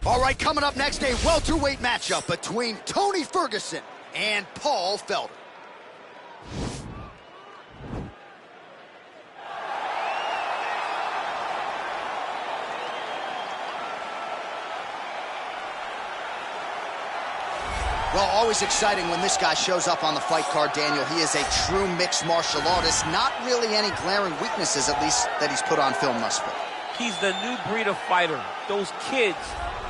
All right, coming up next, a welterweight matchup between Tony Ferguson and Paul Felder. Well, always exciting when this guy shows up on the fight card, Daniel. He is a true mixed martial artist. Not really any glaring weaknesses, at least, that he's put on film thus far. He's the new breed of fighter. Those kids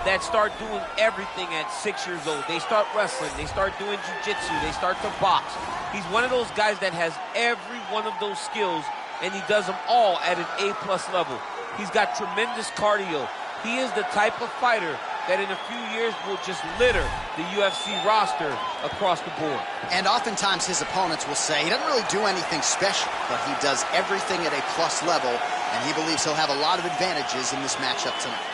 that start doing everything at 6 years old. They start wrestling, they start doing jiu-jitsu, they start to box. He's one of those guys that has every one of those skills, and he does them all at an A+ level. He's got tremendous cardio. He is the type of fighter that in a few years will just litter the UFC roster across the board. And oftentimes his opponents will say he doesn't really do anything special, but he does everything at a plus level, and he believes he'll have a lot of advantages in this matchup tonight.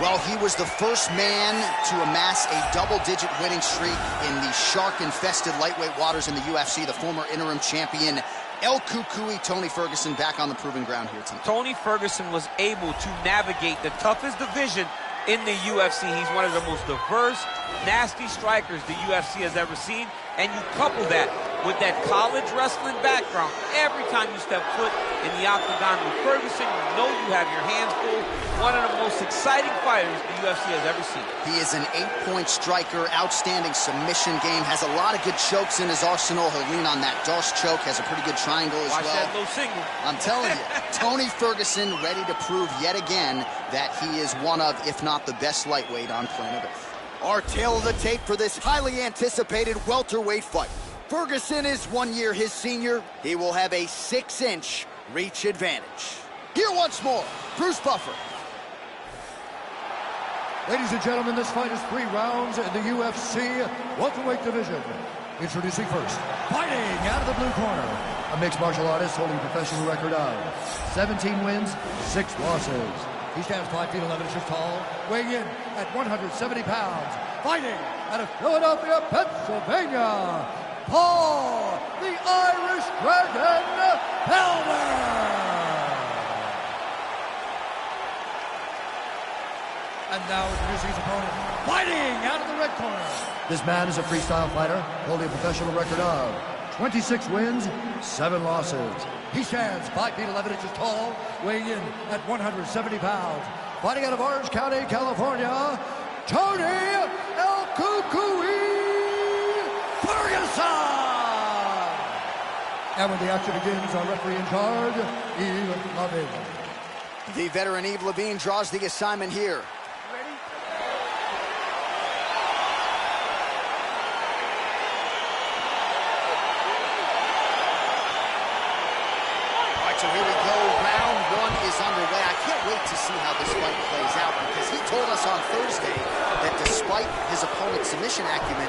Well, he was the first man to amass a double-digit winning streak in the shark-infested lightweight waters in the UFC, the former interim champion, El Cucuy, Tony Ferguson, back on the proving ground here tonight. Tony Ferguson was able to navigate the toughest division in the UFC. He's one of the most diverse, nasty strikers the UFC has ever seen, and you couple that with that college wrestling background. Every time you step foot in the octagon with Ferguson, you know you have your hands full. One of the most exciting fighters the UFC has ever seen. He is an 8-point striker, outstanding submission game, has a lot of good chokes in his arsenal. He'll lean on that Darce choke, has a pretty good triangle as well. Watch that low single. I'm telling you, Tony Ferguson ready to prove yet again that he is one of, if not the best lightweight on planet Earth. Our tale of the tape for this highly anticipated welterweight fight. Ferguson is 1 year his senior. He will have a 6-inch reach advantage. Here once more, Bruce Buffer. Ladies and gentlemen, this fight is 3 rounds in the UFC welterweight division. Introducing first, fighting out of the blue corner, a mixed martial artist holding a professional record of 17 wins, 6 losses. He stands 5 feet 11 inches tall, weighing in at 170 pounds. Fighting out of Philadelphia, Pennsylvania, Paul, the Irish Dragon, Felder. And now introducing his opponent, fighting out of the red corner. This man is a freestyle fighter, holding a professional record of 26 wins, 7 losses. He stands 5 feet 11 inches tall, weighing in at 170 pounds. Fighting out of Orange County, California, Tony El Cucuy Ferguson! And when the action begins, our referee in charge, Yves Levine. The veteran Yves Levine draws the assignment here. So here we go, round 1 is underway. I can't wait to see how this fight plays out because he told us on Thursday that despite his opponent's submission acumen,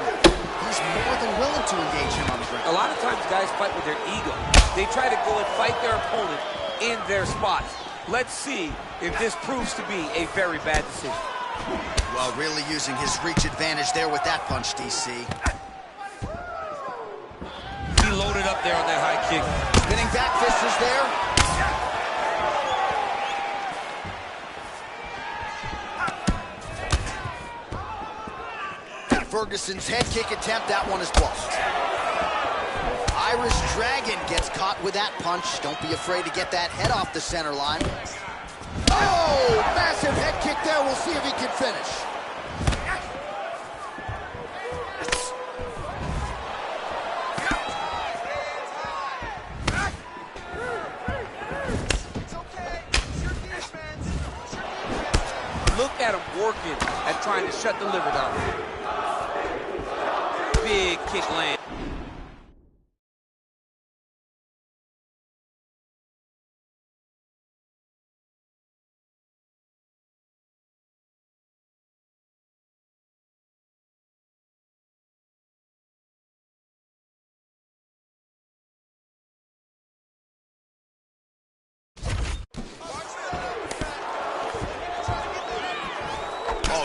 he's more than willing to engage him on the ground. A lot of times guys fight with their ego. They try to go and fight their opponent in their spots. Let's see if this proves to be a very bad decision. Well, really using his reach advantage there with that punch, DC. He loaded up there on that high kick. Spinning back fist is there. Ferguson's head kick attempt, that one is blocked. Irish Dragon gets caught with that punch. Don't be afraid to get that head off the center line. Oh, massive head kick there. We'll see if he can finish. Look at him working at trying to shut the liver down. Big kick land.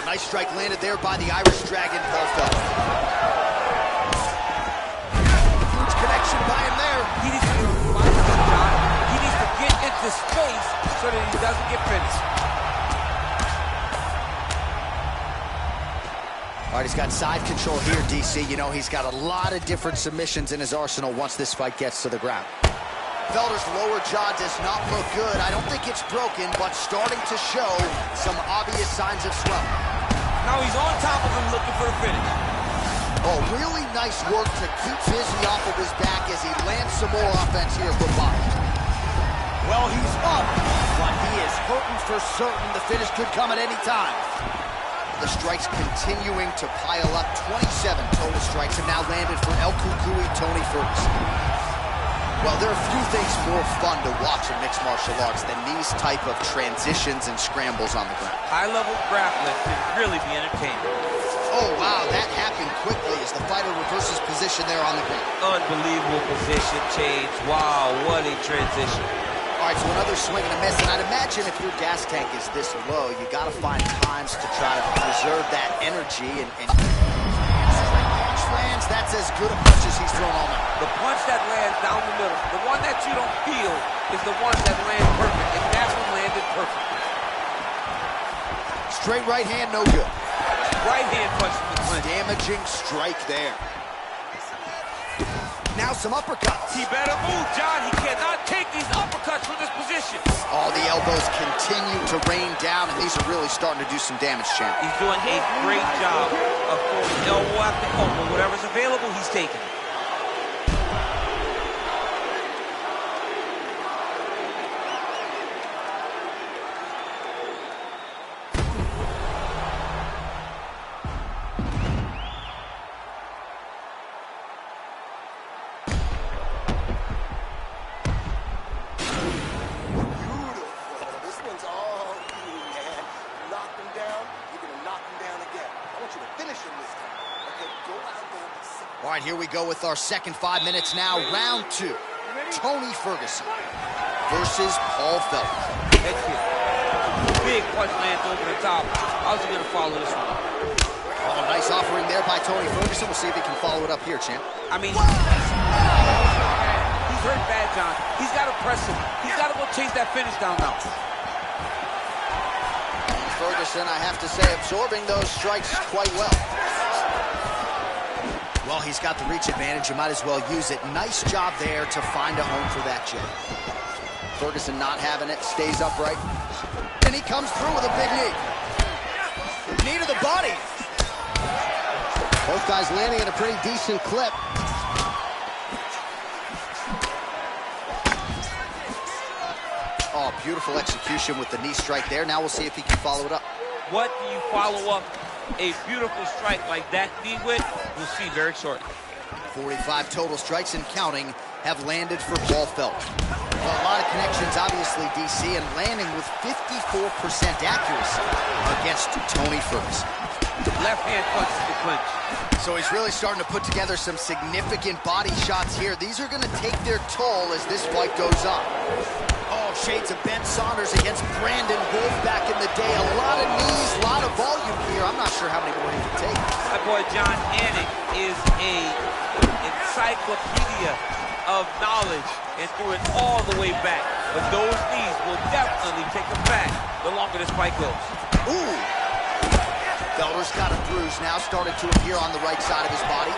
Nice strike landed there by the Irish Dragon, Paul Felder. Huge connection by him there. doesn't get finished. All right, he's got side control here, DC. You know, he's got a lot of different submissions in his arsenal once this fight gets to the ground. Felder's lower jaw does not look good. I don't think it's broken, but starting to show some obvious signs of swelling. Now he's on top of him looking for the finish. Oh, really nice work to keep Fizzy off of his back as he lands some more offense here for Bob. Well, he's up, but he is hurting for certain. The finish could come at any time. The strikes continuing to pile up. 27 total strikes have now landed for El Cucuy Tony Ferguson. Well, there are a few things more fun to watch in mixed martial arts than these type of transitions and scrambles on the ground. High-level grappling can really be entertaining. Oh, wow, that happened quickly as the fighter reverses position there on the ground. Unbelievable position change. Wow, what a transition. All right, so another swing and a miss, and I'd imagine if your gas tank is this low, you got to find times to try to preserve that energy, and punch lands, that's as good a punch as he's thrown all night. The punch that lands down the middle, the one that you don't feel, is the one that lands perfect, and that one landed perfect. Straight right hand, no good. Right hand punch from the clinch. Damaging strike there. Now some uppercuts. He better move, John. He cannot take these uppercuts from this position. All the elbows continue to rain down, and these are really starting to do some damage, champ. He's doing a great job of throwing elbow after elbow. Whatever's available, he's taking it. All right, here we go with our second 5 minutes now. Round two. Tony Ferguson versus Paul Felder. Head kick. Big punch lands over the top. How's he going to follow this one? Oh, nice offering there by Tony Ferguson. We'll see if he can follow it up here, champ. I mean, he's hurt bad, John. He's got to press him. He's got to go chase that finish down now. Ferguson, I have to say, absorbing those strikes quite well. Well, he's got the reach advantage. You might as well use it. Nice job there to find a home for that jab. Ferguson not having it, stays upright. And he comes through with a big knee. Knee to the body. Both guys landing at a pretty decent clip. Oh, beautiful execution with the knee strike there. Now we'll see if he can follow it up. What do you follow up a beautiful strike like that knee with? We'll see very shortly. 45 total strikes and counting have landed for Paul Felder. Well, a lot of connections, obviously, DC, and landing with 54% accuracy against Tony Ferguson. Left hand punch to the clinch. So he's really starting to put together some significant body shots here. These are going to take their toll as this fight goes on. Oh, shades of Ben Saunders against Brandon Wolf back in the day. A lot of knees, a lot of volume here. I'm not sure how many more he can take. My boy John Anik is a encyclopedia of knowledge and threw it all the way back. But those knees will definitely take him back the longer this fight goes. Ooh. Felder's got a bruise now, started to appear on the right side of his body.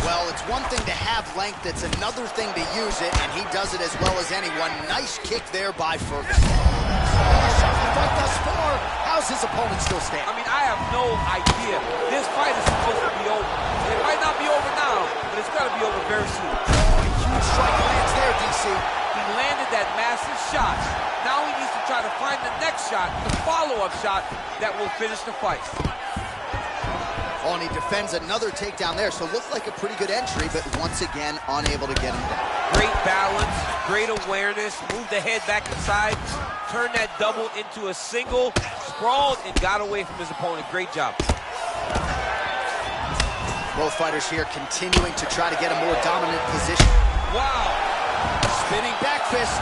Well, it's one thing to have length, it's another thing to use it, and he does it as well as anyone. Nice kick there by Ferguson. Fight thus far. How's his opponent still standing? I mean, I have no idea. This fight is supposed to be over. It might not be over now, but it's got to be over very soon. Oh, a huge strike lands there, DC. He landed that massive shot. Now he needs to try to find the next shot, the follow-up shot that will finish the fight. Oh, and he defends another takedown there, so looked like a pretty good entry, but once again, unable to get him down. Great balance, great awareness, moved the head back inside, turned that double into a single, sprawled, and got away from his opponent. Great job. Both fighters here continuing to try to get a more dominant position. Wow. Spinning back fist.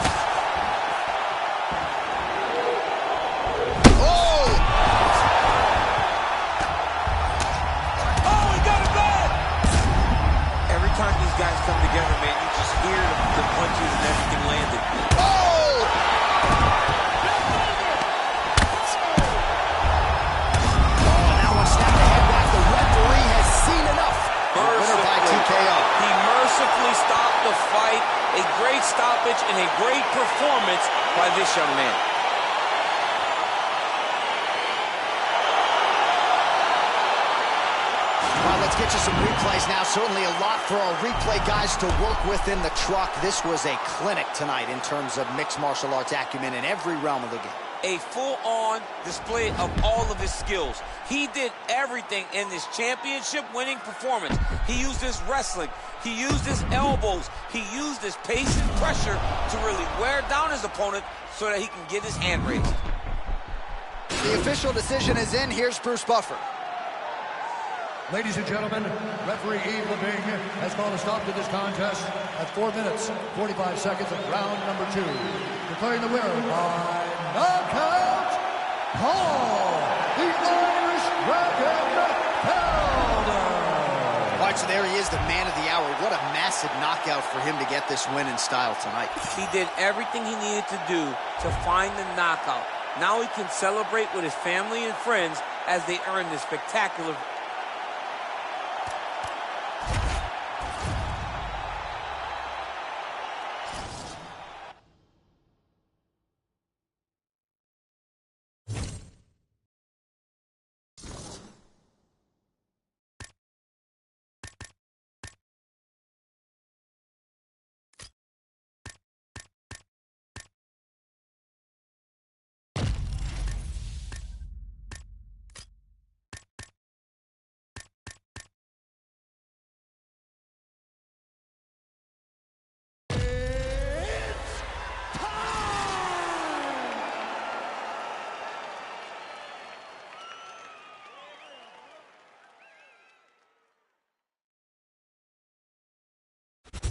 Time these guys come together, man, you just hear the punches and everything landed. Oh! KO. He mercifully stopped the fight. A great stoppage and a great performance by this young man. All right, let's get you some replays now. Certainly a lot for our replay guys to work with in the truck. This was a clinic tonight in terms of mixed martial arts acumen in every realm of the game. A full-on display of all of his skills. He did everything in this championship-winning performance. He used his wrestling. He used his elbows. He used his pace and pressure to really wear down his opponent so that he can get his hand raised. The official decision is in. Here's Bruce Buffer. Ladies and gentlemen, referee Yves Leving has called a stop to this contest at 4 minutes, 45 seconds of round number 2. Declaring the winner by knockout, Paul, the Irish Dragon Felder. All right, so there he is, the man of the hour. What a massive knockout for him to get this win in style tonight. He did everything he needed to do to find the knockout. Now he can celebrate with his family and friends as they earn this spectacular.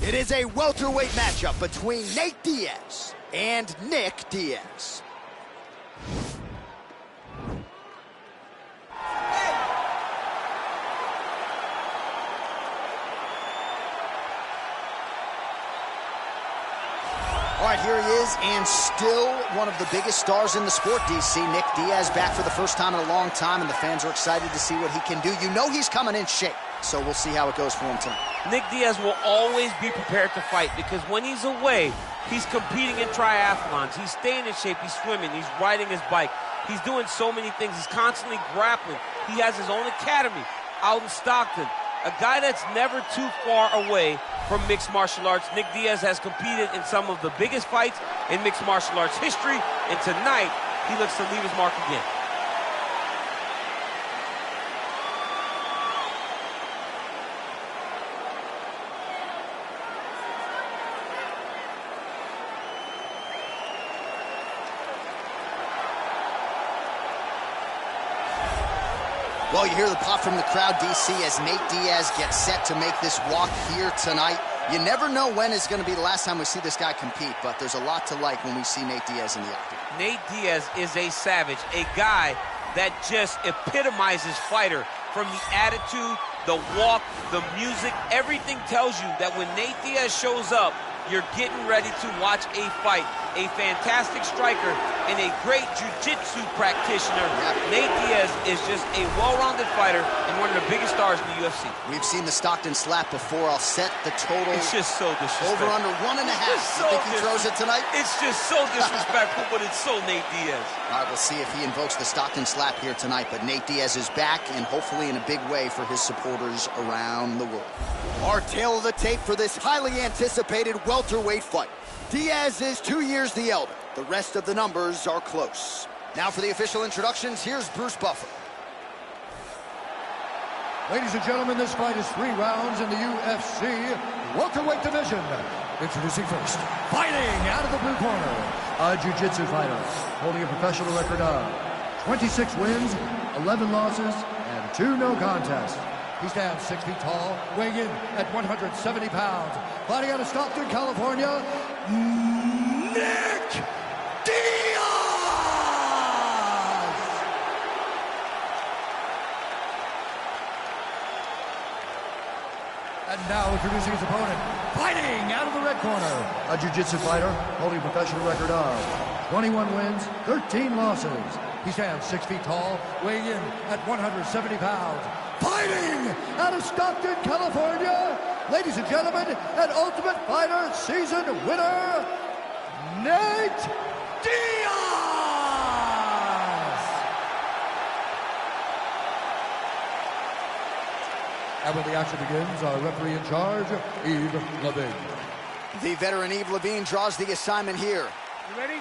It is a welterweight matchup between Nate Diaz and Nick Diaz. All right, here he is, and still one of the biggest stars in the sport, DC. Nick Diaz back for the first time in a long time, and the fans are excited to see what he can do. You know he's coming in shape, so we'll see how it goes for him tonight. Nick Diaz will always be prepared to fight because when he's away, he's competing in triathlons. He's staying in shape. He's swimming. He's riding his bike. He's doing so many things. He's constantly grappling. He has his own academy out in Stockton. A guy that's never too far away from mixed martial arts. Nick Diaz has competed in some of the biggest fights in mixed martial arts history, and tonight he looks to leave his mark again. Well, you hear the pop from the crowd, DC, as Nate Diaz gets set to make this walk here tonight. You never know when is going to be the last time we see this guy compete, but there's a lot to like when we see Nate Diaz in the octagon. Nate Diaz is a savage, a guy that just epitomizes fighter. From the attitude, the walk, the music, everything tells you that when Nate Diaz shows up, you're getting ready to watch a fight. A fantastic striker and a great jiu-jitsu practitioner. Yeah. Nate Diaz is just a well-rounded fighter and one of the biggest stars in the UFC. We've seen the Stockton slap before. I'll set the total. It's just so disrespectful. Over under 1.5. You think he throws it tonight? It's just so disrespectful, but it's so Nate Diaz. All right, we'll see if he invokes the Stockton slap here tonight, but Nate Diaz is back, and hopefully in a big way for his supporters around the world. Our tail of the tape for this highly anticipated welterweight fight. Diaz is 2 years the elder. The rest of the numbers are close. Now for the official introductions, here's Bruce Buffer. Ladies and gentlemen, this fight is 3 rounds in the UFC welterweight division. Introducing first, fighting out of the blue corner, a jiu-jitsu fighter holding a professional record of 26 wins, 11 losses, and 2 no contests. He stands 6 feet tall, weighing in at 170 pounds. Fighting out of Stockton, California, Nick Diaz! And now introducing his opponent, fighting out of the red corner, a jiu-jitsu fighter holding a professional record of 21 wins, 13 losses. He stands 6 feet tall, weighing in at 170 pounds. Fighting out of Stockton, California, ladies and gentlemen, an Ultimate Fighter season winner, Nate Diaz! And when the action begins, our referee in charge, Yves Levine. The veteran Yves Levine draws the assignment here. You ready?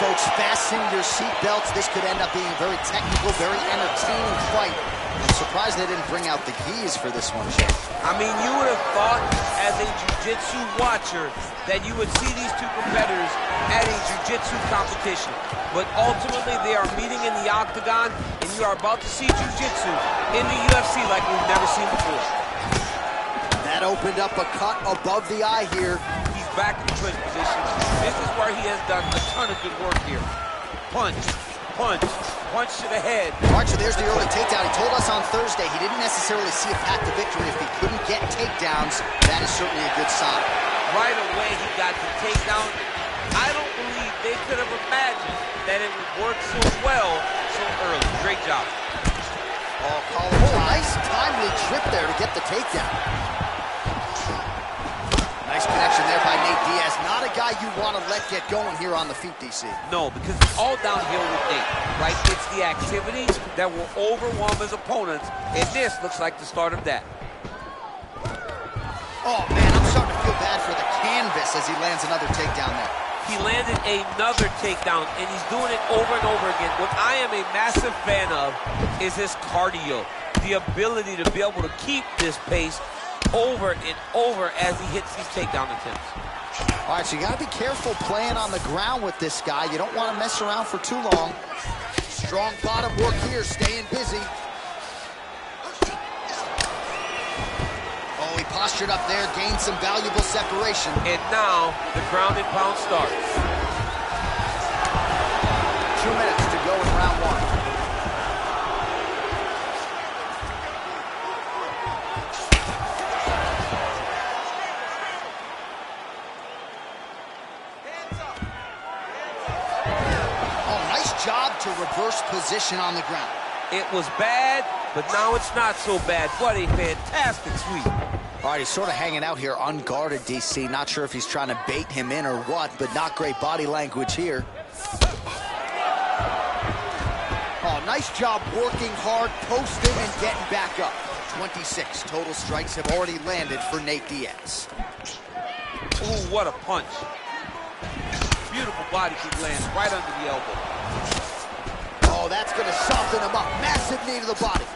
Folks, fasten your seatbelts. This could end up being a very technical, very entertaining fight. I'm surprised they didn't bring out the gis for this one, Jay. I mean, you would have thought, as a jiu-jitsu watcher, that you would see these two competitors at a jiu-jitsu competition. But ultimately, they are meeting in the octagon, and you are about to see jiu-jitsu in the UFC like we've never seen before. That opened up a cut above the eye here. He's back in the clinch position. This is where he has done a ton of good work here. Punch, punch, punch to the head. All right, so there's the early takedown. He told us on Thursday he didn't necessarily see a path to victory if he couldn't get takedowns. That is certainly a good sign. Right away, he got the takedown. I don't believe they could have imagined that it would work so well so early. Great job. Nice timely trip there to get the takedown. Nice connection there by Nate Diaz. Not a guy you want to let get going here on the feet, DC. No, because it's all downhill with Nate, right? It's the activities that will overwhelm his opponents, and this looks like the start of that. Oh, man, I'm starting to feel bad for the canvas as he lands another takedown there. He landed another takedown, and he's doing it over and over again. What I am a massive fan of is his cardio, the ability to be able to keep this pace over and over as he hits these takedown attempts. All right, so you got to be careful playing on the ground with this guy. You don't want to mess around for too long. Strong bottom work here, staying busy. Oh, he postured up there, gained some valuable separation. And now the ground and pound starts. 2 minutes to go in round one. Job to reverse position on the ground. It was bad, but now it's not so bad. What a fantastic sweep. All right, he's sort of hanging out here unguarded, DC. Not sure if he's trying to bait him in or what, but not great body language here. Oh, nice job working hard, posting and getting back up. 26 total strikes have already landed for Nate Diaz. Ooh, what a punch. Beautiful body kick lands right under the elbow. Oh, that's going to soften him up. Massive knee to the body.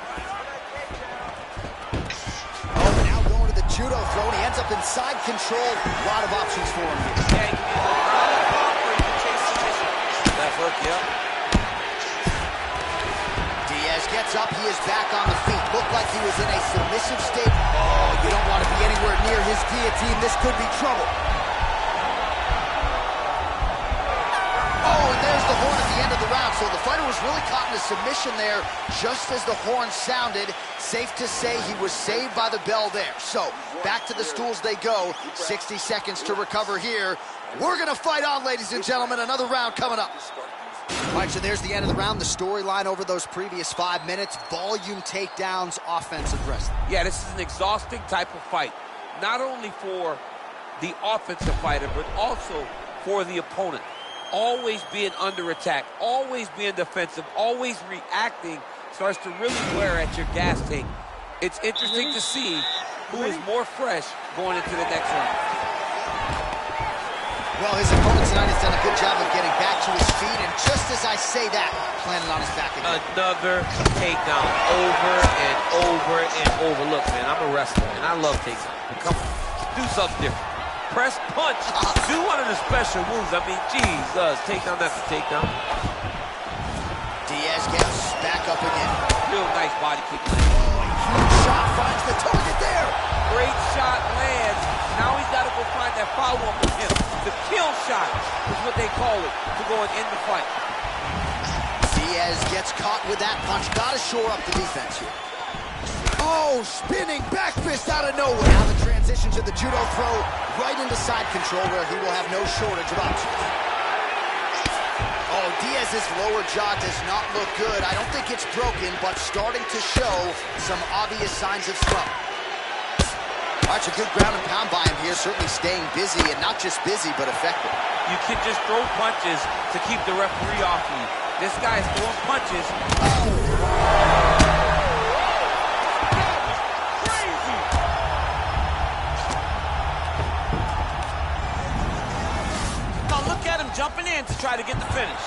Oh, now going to the judo throw, and he ends up in side control. A lot of options for him here. Yeah, he can either ground and pound or he can chase submission. Left hook, yep. Diaz gets up. He is back on the feet. Looked like he was in a submissive state. Oh, you don't want to be anywhere near his guillotine. This could be trouble. Oh, and there's the horn at the end of the round. So the fighter was really caught in a submission there just as the horn sounded. Safe to say he was saved by the bell there. So back to the stools they go. 60 seconds to recover here. We're going to fight on, ladies and gentlemen. Another round coming up. All right, so there's the end of the round. The storyline over those previous 5 minutes. Volume takedowns, offensive wrestling. Yeah, this is an exhausting type of fight. Not only for the offensive fighter, but also for the opponent. Always being under attack, always being defensive, always reacting starts to really wear at your gas tank. It's interesting to see who is more fresh going into the next round. Well, his opponent tonight has done a good job of getting back to his feet, and just as I say that, planted on his back again. Another takedown over and over and over. Look, man, I'm a wrestler, and I love takedowns. Come on, do something different. Press punch, do one of the special moves. I mean, Jesus, takedown after takedown. Diaz gets back up again. Real nice body kick. Huge shot finds the target there. Great shot lands. Now he's got to go find that follow-up with him. The kill shot is what they call it to go and end the fight. Diaz gets caught with that punch. Got to shore up the defense here. Oh, spinning back fist out of nowhere. Now the transition to the judo throw right into side control where he will have no shortage of options. Oh, Diaz's lower jaw does not look good. I don't think it's broken, but starting to show some obvious signs of slump. All right, it's a good ground and pound by him here, certainly staying busy, and not just busy, but effective. You can just throw punches to keep the referee off you. This guy's throwing punches. Crazy! Now look at him jumping in to try to get the finish.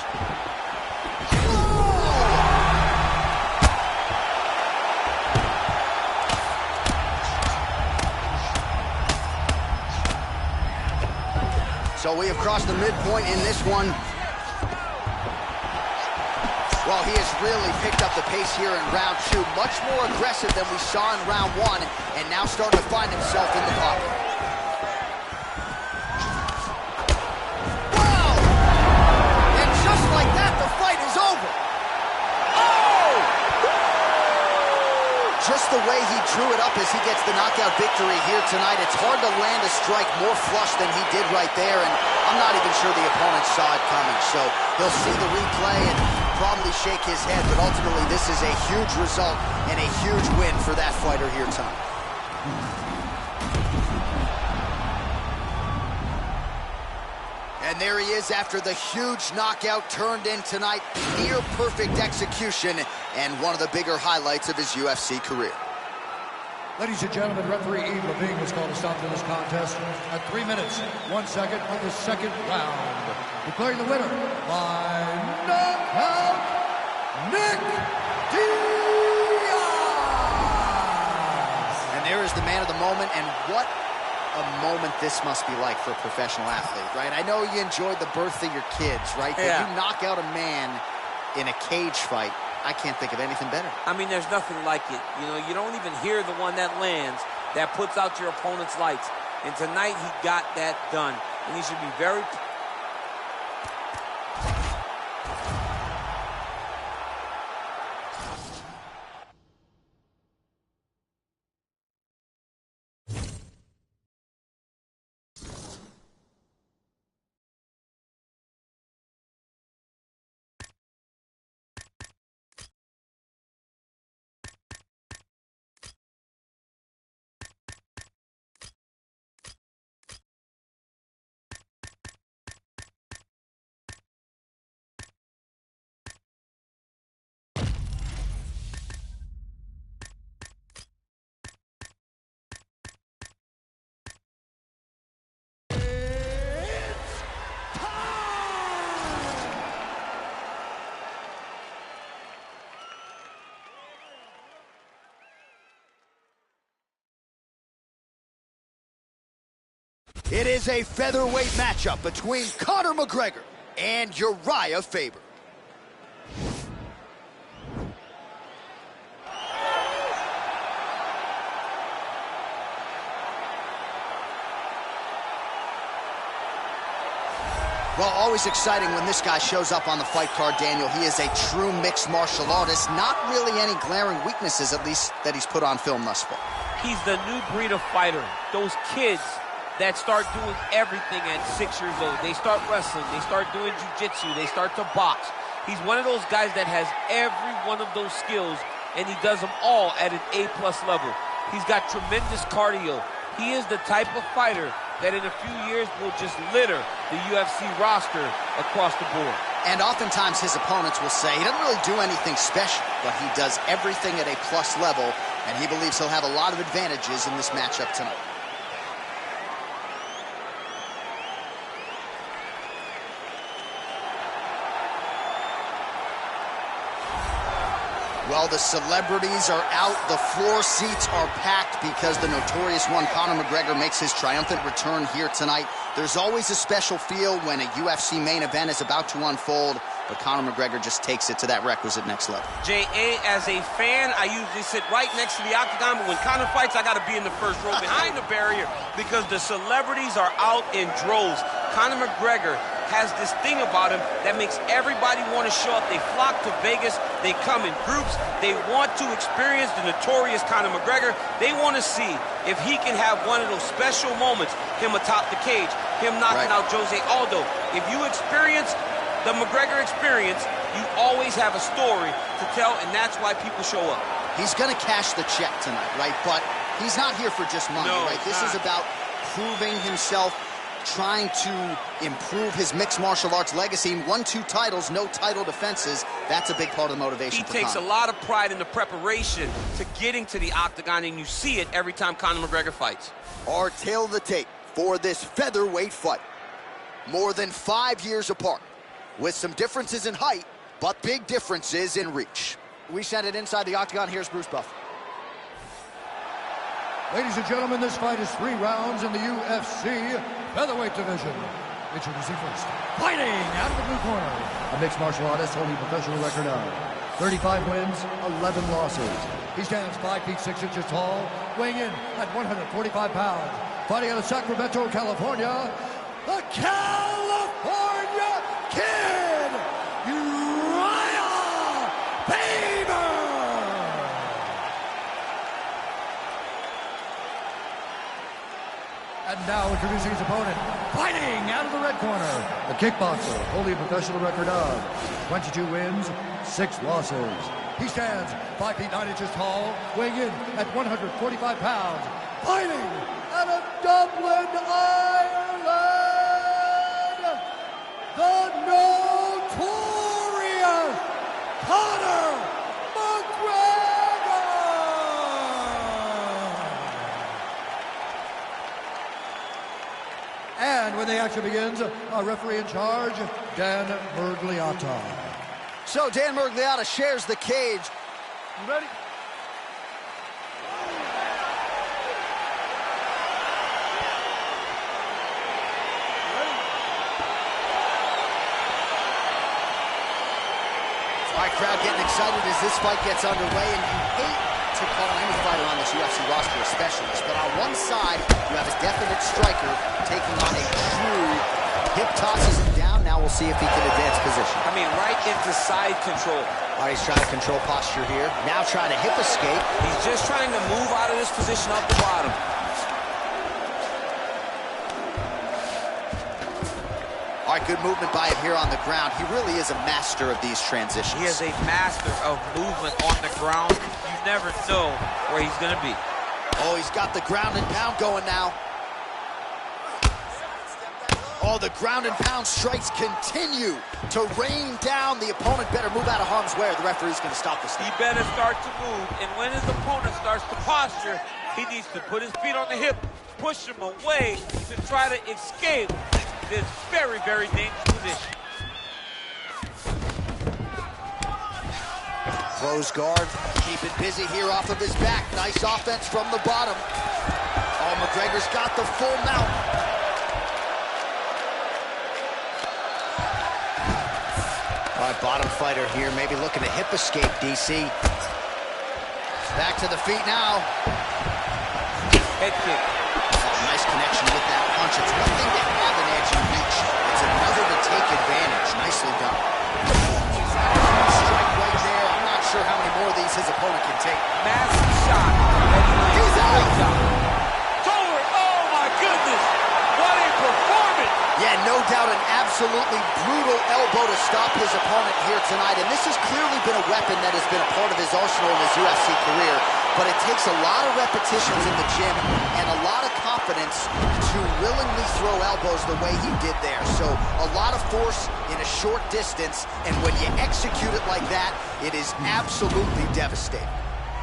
So we have crossed the midpoint in this one. Well, he has really picked up the pace here in round 2. Much more aggressive than we saw in round 1, and now starting to find himself in the pocket. Wow! And just like that, the fight is over. Oh! Just the way he drew it up as he gets the knockout victory here tonight, it's hard to land a strike more flush than he did right there, and I'm not even sure the opponent saw it coming, so he'll see the replay and probably shake his head, but ultimately this is a huge result and a huge win for that fighter here tonight. And there he is after the huge knockout turned in tonight. Near perfect execution and one of the bigger highlights of his UFC career. Ladies and gentlemen, referee Yves Levine has called a stop to this contest at 3 minutes, 1 second of the second round. Declaring the winner by knockout, Nick Diaz! And there is the man of the moment, and what a moment this must be like for a professional athlete, right? I know you enjoyed the birth of your kids, right? Yeah. But you knock out a man in a cage fight, I can't think of anything better. I mean, there's nothing like it. You know, you don't even hear the one that lands, that puts out your opponent's lights. And tonight, he got that done. And he should be very... It is a featherweight matchup between Conor McGregor and Uriah Faber. Well, always exciting when this guy shows up on the fight card, Daniel. He is a true mixed martial artist. Not really any glaring weaknesses, at least, that he's put on film thus far. He's the new breed of fighter. Those kids that start doing everything at 6 years old. They start wrestling, they start doing jiu-jitsu, they start to box. He's one of those guys that has every one of those skills, and he does them all at an A+ level. He's got tremendous cardio. He is the type of fighter that in a few years will just litter the UFC roster across the board. And oftentimes his opponents will say he doesn't really do anything special, but he does everything at a plus level, and he believes he'll have a lot of advantages in this matchup tonight. Well, the celebrities are out. The floor seats are packed because the notorious one, Conor McGregor, makes his triumphant return here tonight. There's always a special feel when a UFC main event is about to unfold, but Conor McGregor just takes it to that requisite next level. J.A., as a fan, I usually sit right next to the octagon, but when Conor fights, I got to be in the first row behind the barrier because the celebrities are out in droves. Conor McGregor has this thing about him that makes everybody want to show up. They flock to Vegas. They come in groups. They want to experience the notorious Conor McGregor. They want to see if he can have one of those special moments, him atop the cage, him knocking out Jose Aldo. If you experience the McGregor experience, you always have a story to tell, and that's why people show up. He's going to cash the check tonight, right? But he's not here for just money, right? This is about proving himself, trying to improve his mixed martial arts legacy. 1-2 titles, no title defenses. That's a big part of the motivation for Conor. He takes a lot of pride in the preparation to getting to the octagon, and you see it every time Conor McGregor fights. Our tail of the tape for this featherweight fight. More than 5 years apart, with some differences in height, but big differences in reach. We send it inside the octagon. Here's Bruce Buff. Ladies and gentlemen, this fight is 3 rounds in the UFC featherweight division. Introducing first, fighting out of the blue corner, a mixed martial artist holding a professional record of 35 wins, 11 losses. He stands 5 feet 6 inches tall, weighing in at 145 pounds. Fighting out of Sacramento, California, the California Kid, Uriah Faber! And now introducing his opponent, fighting out of the red corner, the kickboxer, holding a professional record of 22 wins, 6 losses. He stands 5 feet 9 inches tall, weighing in at 145 pounds, fighting out of Dublin, Ireland, the notorious Conor McGregor! And when the action begins, our referee in charge, Dan Mergliotta. So Dan Mergliotta shares the cage. You ready? All right, crowd getting excited as this fight gets underway, and you hate to call any fighter on this UFC roster a specialist, but on one side, you have a definite striker taking on a true hip tosses him down. Now we'll see if he can advance position. I mean, right into side control. All right, he's trying to control posture here. Now trying to hip escape. He's just trying to move out of this position off the bottom. All right, good movement by him here on the ground. He really is a master of these transitions. He is a master of movement on the ground. You never know where he's going to be. Oh, he's got the ground and pound going now. Oh, the ground and pound strikes continue to rain down. The opponent better move out of harm's way or the referee's going to stop this thing. He better start to move, and when his opponent starts to posture, he needs to put his feet on the hip, push him away to try to escape this very, very dangerous position. Close guard, keep it busy here off of his back. Nice offense from the bottom. Oh, McGregor's got the full mount. All right, bottom fighter here, maybe looking to hip escape, DC. Back to the feet now. Head kick. Oh, nice connection with that punch. It's one thing to have an edge and reach. It's another to take advantage. Nicely done. Strike right there. I'm not sure how many more of these his opponent can take. Massive shot. He's out! It's over. Oh, my goodness. What a performance. Yeah, no doubt an absolutely brutal elbow to stop his opponent here tonight. And this has clearly been a weapon that has been a part of his arsenal in his UFC career. But it takes a lot of repetitions in the gym and a lot of confidence to willingly throw elbows the way he did there. So a lot of force in a short distance, and when you execute it like that, it is absolutely devastating.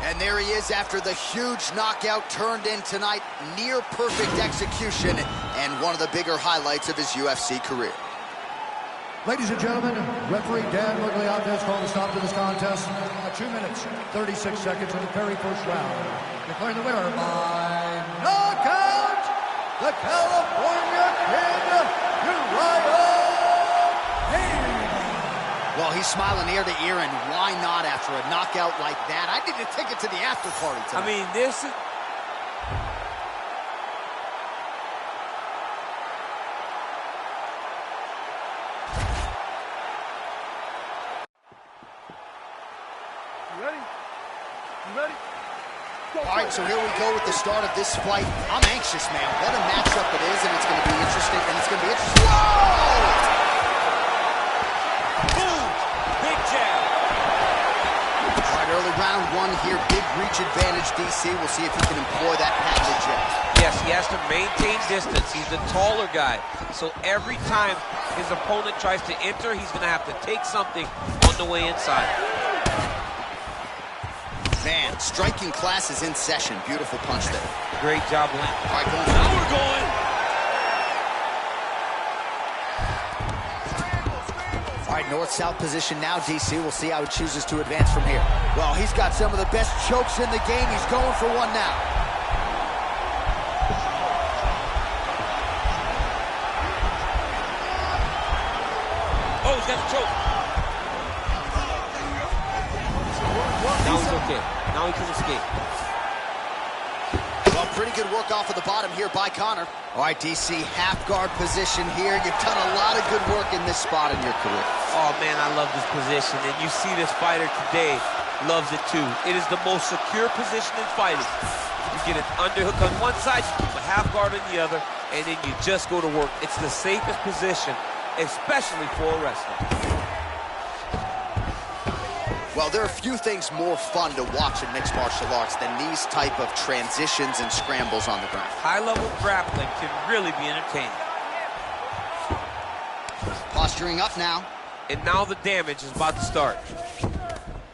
And there he is after the huge knockout turned in tonight. Near perfect execution and one of the bigger highlights of his UFC career. Ladies and gentlemen, referee Dan Mergliotta has called a stop to this contest at 2 minutes, 36 seconds in the very first round. Declaring the winner by knockout, the California Kid, Uriah Faber. Well, he's smiling ear to ear, and why not after a knockout like that? I need to take it to the after party tonight. I mean, this is... All right, so here we go with the start of this fight. I'm anxious, man. What a matchup it is, and it's going to be interesting. Whoa! Boom! Big jab. All right, early round one here. Big reach advantage, DC. We'll see if he can employ that patented jab. Yes, he has to maintain distance. He's the taller guy. So every time his opponent tries to enter, he's going to have to take something on the way inside. Man, striking class is in session. Beautiful punch there. Great job, Lynn. All right, going. Now we're going. All right, north-south position now, DC. We'll see how he chooses to advance from here. Well, he's got some of the best chokes in the game. He's going for one now. Oh, he's got the choke. Now he's okay. Now he can escape. Well, pretty good work off of the bottom here by Connor. All right, DC, half guard position here. You've done a lot of good work in this spot in your career. Oh, man, I love this position. And you see this fighter today loves it, too. It is the most secure position in fighting. You get an underhook on one side, you keep a half guard on the other, and then you just go to work. It's the safest position, especially for a wrestler. Well, there are few things more fun to watch in mixed martial arts than these type of transitions and scrambles on the ground. High-level grappling can really be entertaining. Posturing up now. And now the damage is about to start.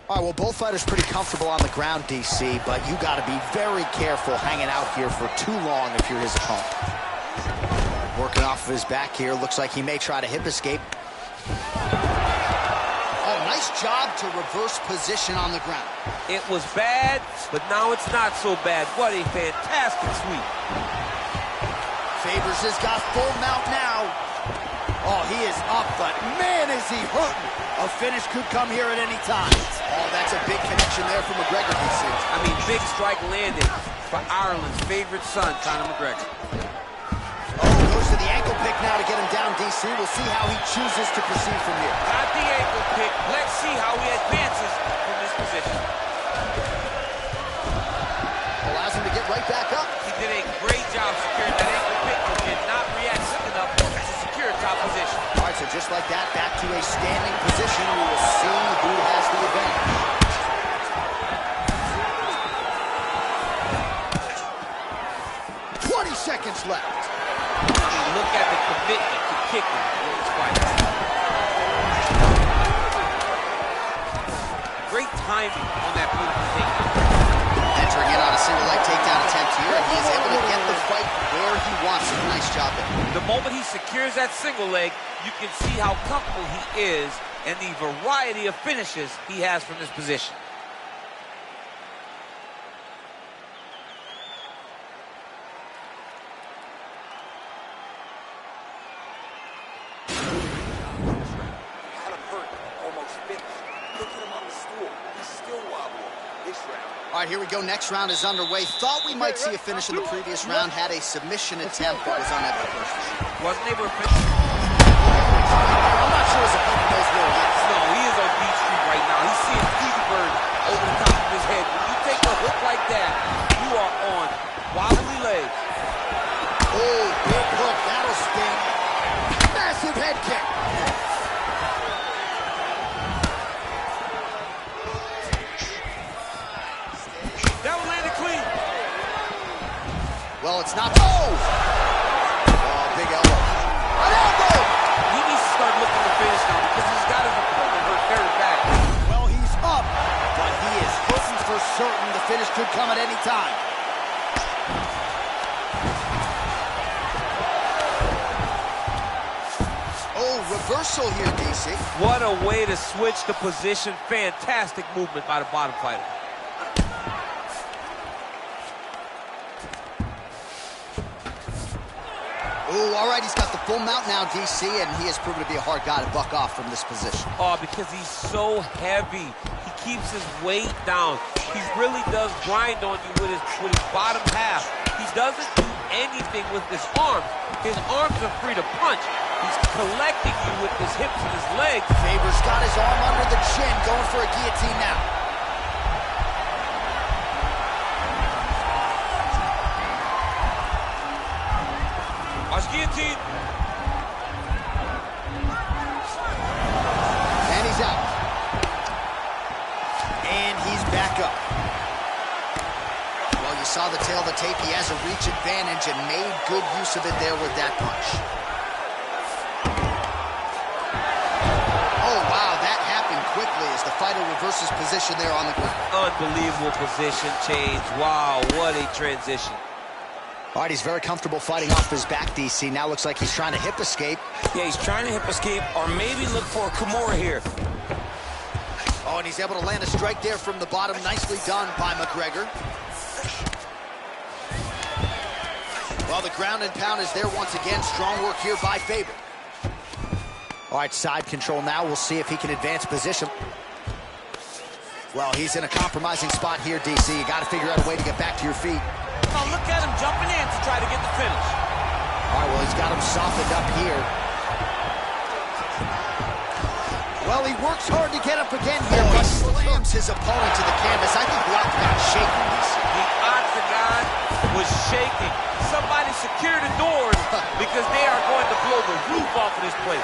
All right, well, both fighters pretty comfortable on the ground, DC, but you got to be very careful hanging out here for too long if you're his opponent. Working off of his back here. Looks like he may try to hip escape. Nice job to reverse position on the ground. It was bad, but now it's not so bad. What a fantastic sweep. Favors has got full mount now. Oh, he is up, but man, is he hurting. A finish could come here at any time. Oh, that's a big connection there from McGregor, DC. I mean, big strike landed for Ireland's favorite son, Conor McGregor. Goes to the ankle pick now to get him down, DC. We'll see how he chooses to proceed from here. Got the ankle pick. Let's see how he advances from this position. Allows him to get right back up. He did a great job securing that ankle pick, but did not react quick enough to secure top position. All right, so just like that, back to a standing position. We will see who has the advantage. 20 seconds left. Look at the commitment to kicking in this fight. Great timing on that beautiful takedown. Entering in on a single leg takedown attempt here, and he is able to get the fight where he wants it. Nice job there. The moment he secures that single leg, you can see how comfortable he is and the variety of finishes he has from this position. All right, here we go. Next round is underway. Thought we might see a finish in the previous round. Had a submission attempt, but was unable to finish. Wasn't able to finish. I'm not sure his opponent knows where he is. No, he is on Beach Street right now. He's seeing Stevie Bird over the top of his head. When you take a hook like that, you are on wobbly legs. Oh, big hook. That'll sting. Massive head kick. Well, it's not. Oh! Big elbow. An elbow! He needs to start looking to finish now because he's got his opponent hurt very bad. Well, he's up, but he is hurting for certain. The finish could come at any time. Oh, reversal here, DC. What a way to switch the position. Fantastic movement by the bottom fighter. Oh, all right, he's got the full mount now, DC, and he has proven to be a hard guy to buck off from this position. Oh, because he's so heavy. He keeps his weight down. He really does grind on you with his bottom half. He doesn't do anything with his arms. His arms are free to punch. He's collecting you with his hips and his legs. Faber's got his arm under the chin, going for a guillotine now. saw the tail of the tape. He has a reach advantage and made good use of it there with that punch. Oh, wow, that happened quickly as the fighter reverses position there on the ground. Unbelievable position change. Wow, what a transition. All right, he's very comfortable fighting off his back, DC. Now looks like he's trying to hip escape. Yeah, he's trying to hip escape or maybe look for a Kimura here. Oh, and he's able to land a strike there from the bottom. Nicely done by McGregor. Well, the ground and pound is there once again. Strong work here by Faber. All right, side control now. We'll see if he can advance position. Well, he's in a compromising spot here, DC. You got to figure out a way to get back to your feet. Oh, look at him jumping in to try to get the finish. All right, well, he's got him softened up here. Well, he works hard to get up again here, but slams his opponent to the canvas. I think the octagon shaking, DC. The octagon was shaking. Somebody secure the doors because they are going to blow the roof off of this place.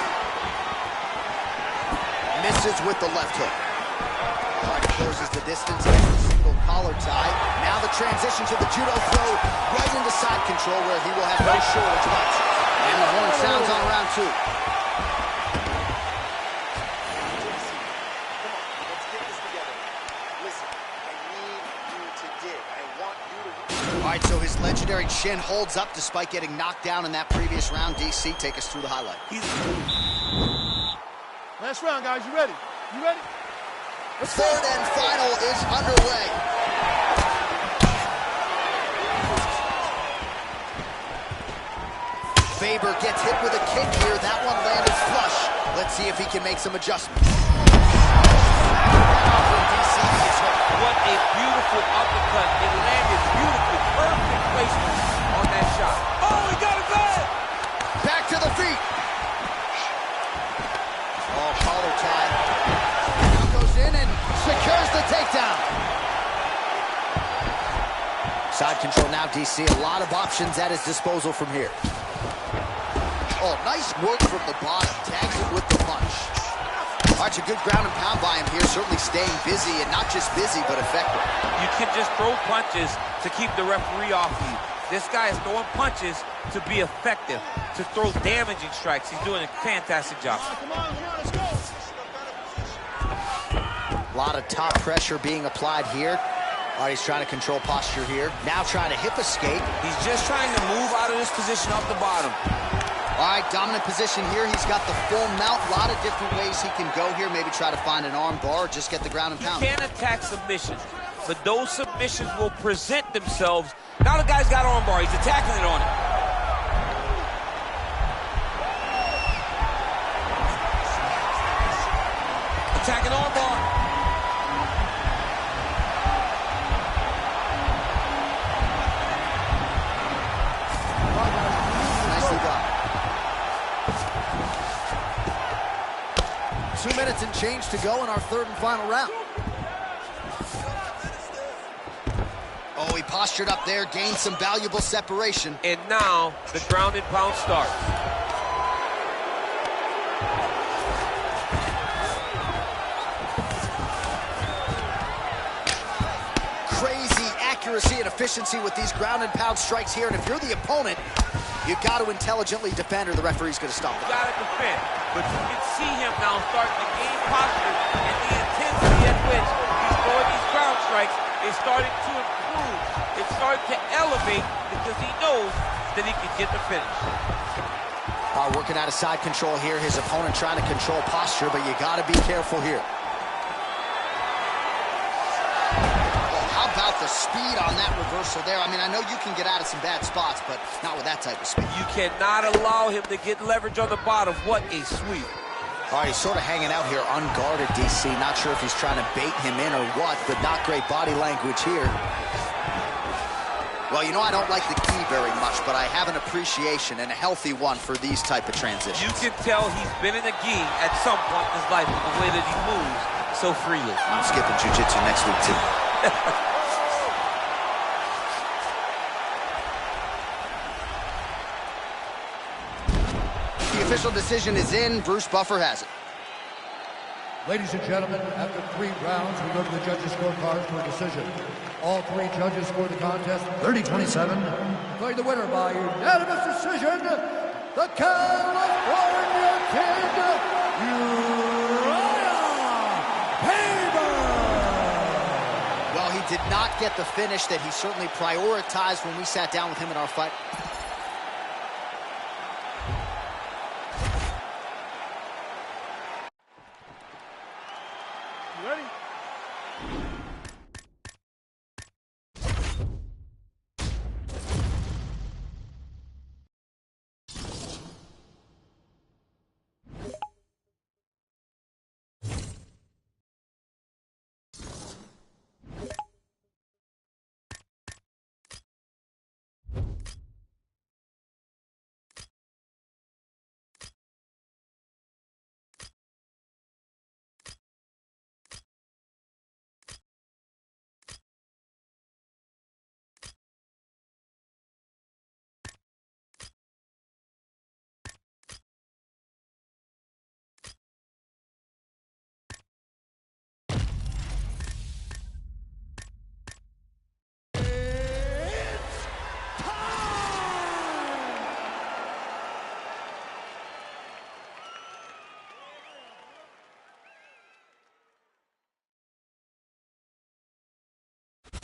Misses with the left hook. All right, closes the distance here. Single collar tie. Now the transition to the judo throw right into side control where he will have no shortage of options. And the horn sounds on round two. All right, so his legendary chin holds up despite getting knocked down in that previous round. DC, take us through the highlight. Last round, guys. You ready? You ready? The third and final is underway. Faber gets hit with a kick here. That one landed flush. Let's see if he can make some adjustments. What a beautiful uppercut. It landed beautifully. Perfect placement on that shot. Oh, he got it back! Back to the feet. Oh, collar tie. Now goes in and secures the takedown. Side control now, DC. A lot of options at his disposal from here. Oh, nice work from the bottom. Tags it with the punch. All right, a good ground and pound by him here. Certainly staying busy, and not just busy, but effective. You can just throw punches to keep the referee off you. This guy is throwing punches to be effective, to throw damaging strikes. He's doing a fantastic job. Come on, let's go. A lot of top pressure being applied here. All right, he's trying to control posture here. Now trying to hip escape. He's just trying to move out of this position off the bottom. All right, dominant position here. He's got the full mount. A lot of different ways he can go here. Maybe try to find an arm bar or just get the ground and pound. You can't attack submissions, but those submissions will present themselves. Now the guy's got arm bar. He's attacking it on it. Attacking arm bar. Nicely done. 2 minutes and change to go in our third and final round. Oh, he postured up there, gained some valuable separation. And now the ground and pound starts. Crazy accuracy and efficiency with these ground and pound strikes here. And if you're the opponent, you've got to intelligently defend or the referee's going to stop it. You got to defend. But you can see him now starting to gain posture, and the intensity at which he's throwing these ground strikes is starting to improve. It's starting to elevate because he knows that he can get the finish. Working out of side control here. His opponent trying to control posture, but you got to be careful here. How about the speed on that reversal there? I mean, I know you can get out of some bad spots, but not with that type of speed. You cannot allow him to get leverage on the bottom. What a sweep. All right, he's sort of hanging out here unguarded, DC. Not sure if he's trying to bait him in or what, but not great body language here. Well, you know, I don't like the gi very much, but I have an appreciation and a healthy one for these type of transitions. You can tell he's been in a gi at some point in his life with the way that he moves so freely. I'm skipping jiu-jitsu next week, too. The official decision is in. Bruce Buffer has it. Ladies and gentlemen, after 3 rounds, we go to the judges' scorecards for a decision. All 3 judges scored the contest 30-27. Declaring the winner by unanimous decision, the California Kid, Uriah Faber! Well, he did not get the finish that he certainly prioritized when we sat down with him in our fight.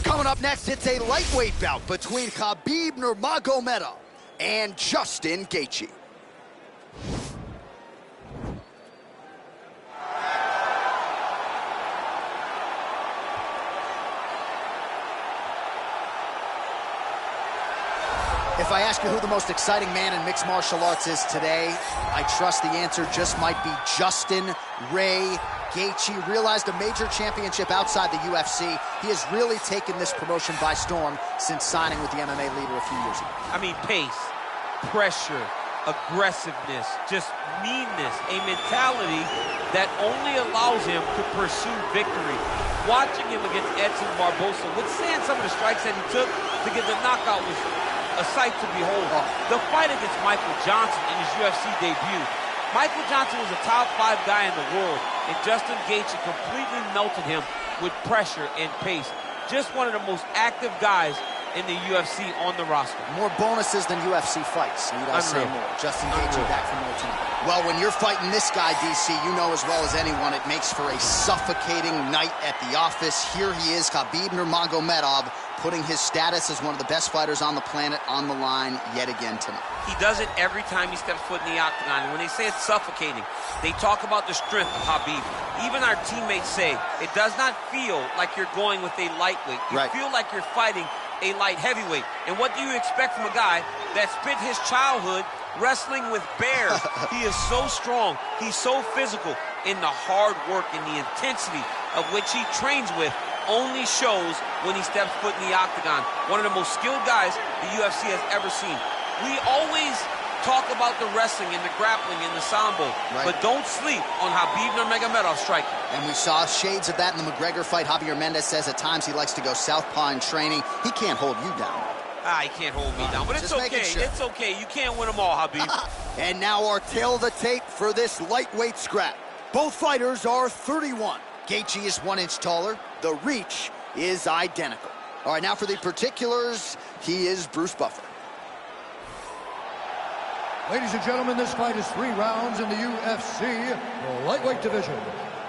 Coming up next, it's a lightweight bout between Khabib Nurmagomedov and Justin Gaethje. If I ask you who the most exciting man in mixed martial arts is today, I trust the answer just might be Justin Ray Gaethje. Realized a major championship outside the UFC. He has really taken this promotion by storm since signing with the MMA leader a few years ago. I mean, pace, pressure, aggressiveness, just meanness, a mentality that only allows him to pursue victory. Watching him against Edson Barbosa, withstand some of the strikes that he took to get the knockout was a sight to behold. The fight against Michael Johnson in his UFC debut. Michael Johnson was a top 5 guy in the world, and Justin Gaethje completely melted him with pressure and pace. Just one of the most active guys in the UFC on the roster. More bonuses than UFC fights, need I say more. Justin Gaethje back from Motown. Well, when you're fighting this guy, DC, you know as well as anyone, it makes for a suffocating night at the office. Here he is, Khabib Nurmagomedov, putting his status as one of the best fighters on the planet on the line yet again tonight. He does it every time he steps foot in the octagon. And when they say it's suffocating, they talk about the strength of Khabib. Even our teammates say it does not feel like you're going with a lightweight. You feel like you're fighting a light heavyweight. And what do you expect from a guy that spent his childhood wrestling with bears? He is so strong. He's so physical. In the hard work and the intensity of which he trains with only shows when he steps foot in the octagon. One of the most skilled guys the UFC has ever seen. We always talk about the wrestling and the grappling and the sambo, but don't sleep on Khabib Nurmagomedov striking. And we saw shades of that in the McGregor fight. Javier Mendez says at times he likes to go southpaw in training. He can't hold you down. He can't hold me down, but it's okay. Sure. It's okay. You can't win them all, Khabib. And now our tail of the tape for this lightweight scrap. Both fighters are 31. Gaethje is 1 inch taller. The reach is identical. All right, now for the particulars, he is Bruce Buffer. Ladies and gentlemen, this fight is 3 rounds in the UFC lightweight division.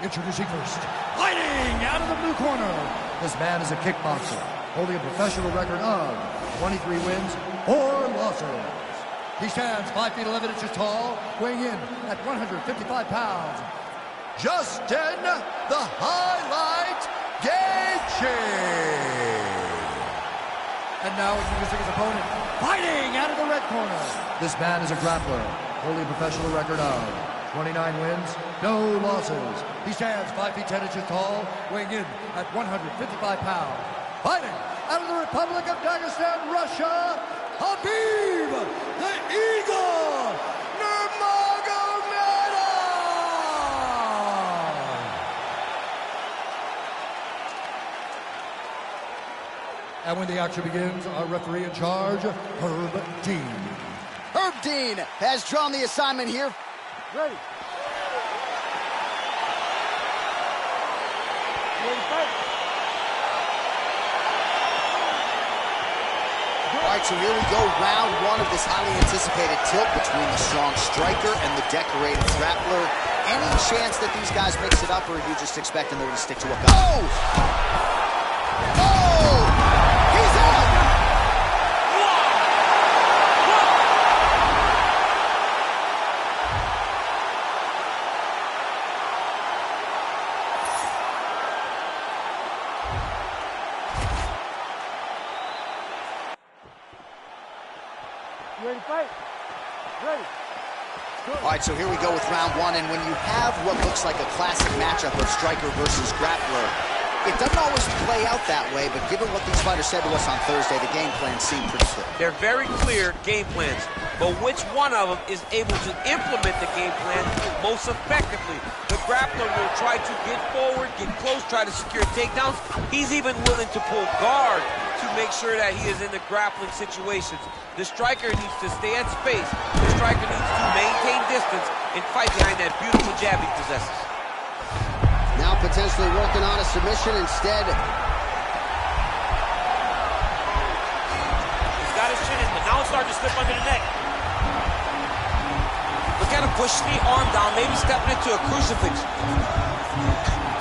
Introducing first, fighting out of the blue corner. This man is a kickboxer, holding a professional record of 23 wins, 4 losses. He stands 5 feet 11 inches tall, weighing in at 155 pounds. Justin, the Highlight Gaethje. And now introducing his opponent, fighting out of the red corner. This man is a grappler, holding a professional record of 29 wins, no losses. He stands 5 feet 10 inches tall, weighing in at 155 pounds. Fighting out of the Republic of Dagestan, Russia, Khabib, the Eagle, Nurmagomedov. And when the action begins, our referee in charge, Herb Dean. Herb Dean has drawn the assignment here. Ready. All right, so here we go, round one of this highly anticipated tilt between the strong striker and the decorated grappler. Any chance that these guys mix it up, or are you just expecting them to stick to a gun? Oh! Oh! He's out! Ready to fight? Ready. All right, so here we go with round one, and when you have what looks like a classic matchup of striker versus grappler, it doesn't always play out that way, but given what these fighters said to us on Thursday, the game plans seem pretty clear. They're very clear game plans, but which one of them is able to implement the game plan most effectively? The grappler will try to get forward, get close, try to secure takedowns. He's even willing to pull guard to make sure that he is in the grappling situations. The striker needs to stay at space. The striker needs to maintain distance and fight behind that beautiful jab he possesses. Now potentially working on a submission instead. He's got his chin in, but now it's starting to slip under the neck. Look at him pushing the arm down, maybe stepping into a crucifix.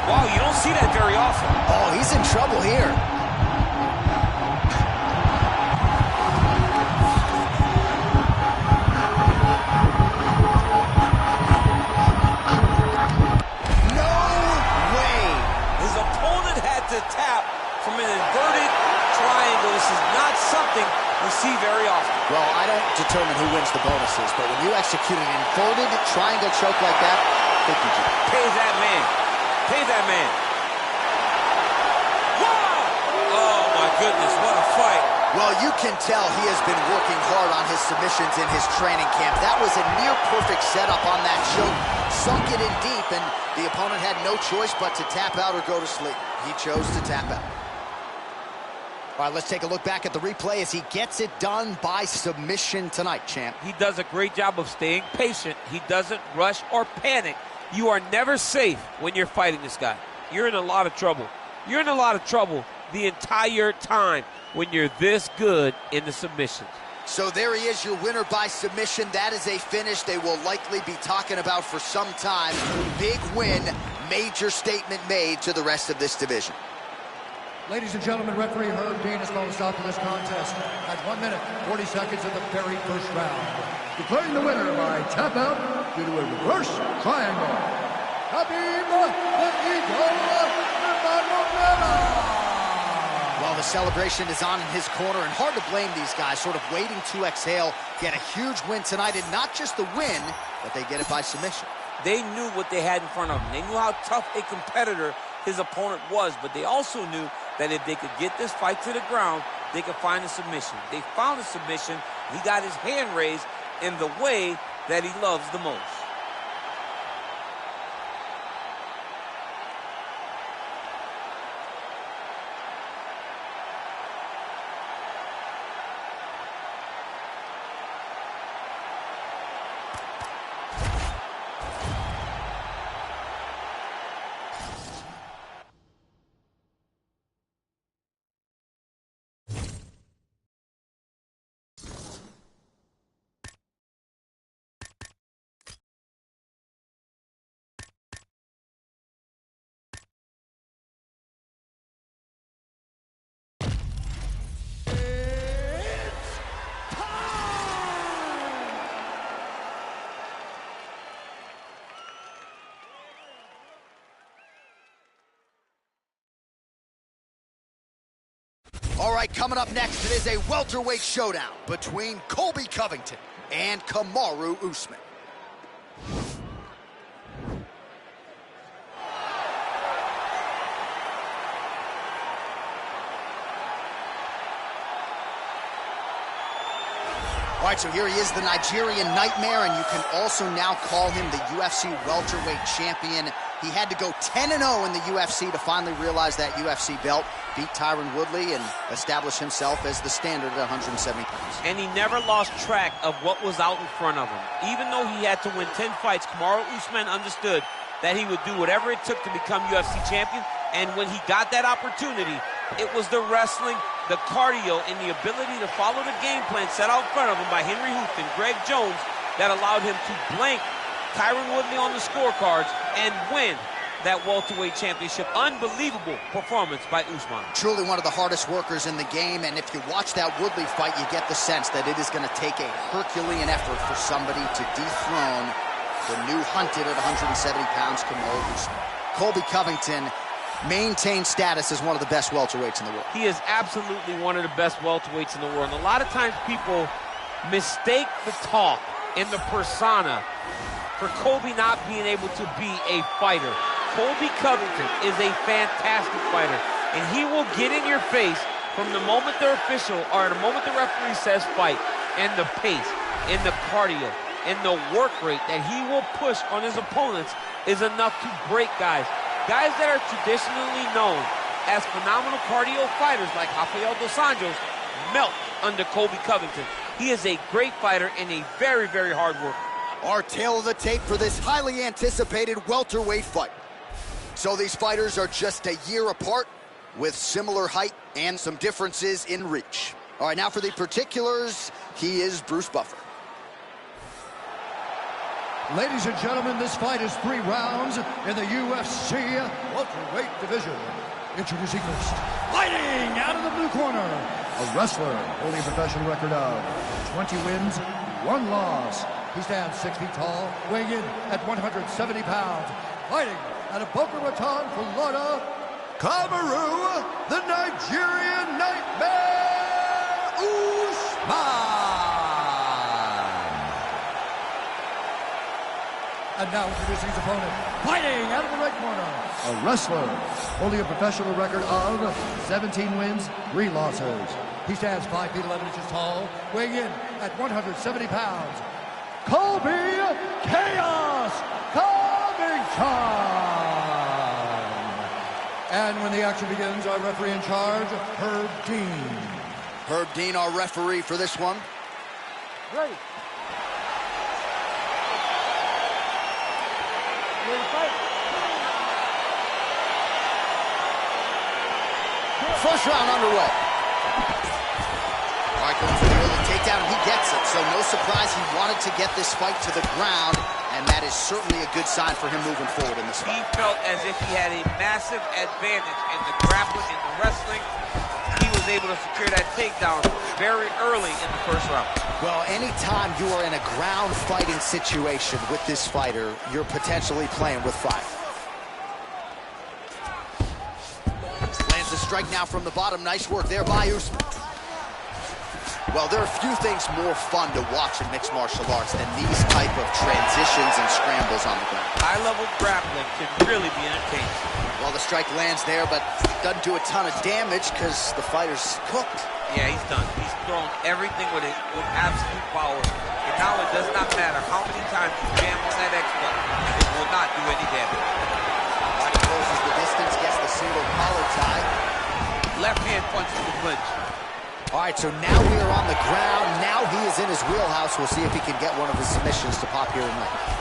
Wow, you don't see that very often. Oh, he's in trouble here. To tap from an inverted triangle. This is not something we see very often. Well, I don't determine who wins the bonuses, but when you execute an inverted triangle choke like that, I think you do. Pay that man. Pay that man. Whoa! Oh, my goodness, what a fight. Well, you can tell he has been working hard on his submissions in his training camp. That was a near-perfect setup on that choke. Sunk it in deep, and the opponent had no choice but to tap out or go to sleep. He chose to tap out. All right, let's take a look back at the replay as he gets it done by submission tonight, champ. He does a great job of staying patient. He doesn't rush or panic. You are never safe when you're fighting this guy. You're in a lot of trouble. You're in a lot of trouble the entire time when you're this good in the submissions. So there he is, your winner by submission. That is a finish they will likely be talking about for some time. Big win, major statement made to the rest of this division. Ladies and gentlemen, referee Herb Dean has called a stop to this contest at 1 minute, 40 seconds of the very first round. Declaring the winner by tap out due to a reverse triangle, Khabib the Eagle Nurmagomedov. Well, the celebration is on in his corner, and hard to blame these guys, sort of waiting to exhale, get a huge win tonight, and not just the win, but they get it by submission. They knew what they had in front of them. They knew how tough a competitor his opponent was, but they also knew that if they could get this fight to the ground, they could find a submission. They found a submission. He got his hand raised in the way that he loves the most. All right, coming up next, it is a welterweight showdown between Colby Covington and Kamaru Usman. All right, so here he is, the Nigerian Nightmare, and you can also now call him the UFC welterweight champion. He had to go 10-0 in the UFC to finally realize that UFC belt, beat Tyron Woodley, and establish himself as the standard at 170 pounds. And he never lost track of what was out in front of him. Even though he had to win 10 fights, Kamaru Usman understood that he would do whatever it took to become UFC champion. And when he got that opportunity, it was the wrestling, the cardio, and the ability to follow the game plan set out in front of him by Henry Hooft and Greg Jones that allowed him to blank Tyron Woodley on the scorecards and win that welterweight championship. Unbelievable performance by Usman. Truly one of the hardest workers in the game, and if you watch that Woodley fight, you get the sense that it is going to take a Herculean effort for somebody to dethrone the new hunted at 170 pounds, Kamaru Usman. Colby Covington maintains status as one of the best welterweights in the world. He is absolutely one of the best welterweights in the world. And a lot of times people mistake the talk and the persona for Colby not being able to be a fighter. Colby Covington is a fantastic fighter, and he will get in your face from the moment the official or the moment the referee says fight, and the pace, and the cardio, and the work rate that he will push on his opponents is enough to break guys. Guys that are traditionally known as phenomenal cardio fighters like Rafael Dos Anjos melt under Colby Covington. He is a great fighter and a very, very hard worker. Our tale of the tape for this highly anticipated welterweight fight. So these fighters are just a year apart with similar height and some differences in reach. All right, now for the particulars, he is Bruce Buffer. Ladies and gentlemen, this fight is 3 rounds in the UFC welterweight division. Introducing first, fighting out of the blue corner, a wrestler holding a professional record of 20 wins, 1 loss. He stands 6 feet tall, weighing in at 170 pounds. Fighting out of Boca Raton, Florida, Kamaru, the Nigerian Nightmare, Usman. And now introducing his opponent, fighting out of the right corner, a wrestler holding a professional record of 17 wins, 3 losses. He stands 5 feet 11 inches tall, weighing in at 170 pounds. Colby Chaos Covington. And when the action begins, our referee in charge, Herb Dean. Herb Dean, our referee for this one. Ready. Ready to fight. First round underway. All right, going for the early takedown, and he gets it. So no surprise, he wanted to get this fight to the ground, and that is certainly a good sign for him moving forward in this fight. He felt as if he had a massive advantage in the grappling and the wrestling. He was able to secure that takedown very early in the first round. Well, anytime you are in a ground fighting situation with this fighter, you're potentially playing with fire. Lands a strike now from the bottom. Nice work there by Usman. Well, there are few things more fun to watch in mixed martial arts than these type of transitions and scrambles on the ground. High-level grappling can really be entertaining. Well, the strike lands there, but doesn't do a ton of damage because the fighter's cooked. Yeah, he's done. He's thrown everything with absolute power. And now it does not matter how many times you jam on that X button. It will not do any damage. Body closes the distance, gets the single collar tie. Left hand punch to the clinch. All right, so now we are on the ground. Now he is in his wheelhouse. We'll see if he can get one of his submissions to pop here tonight.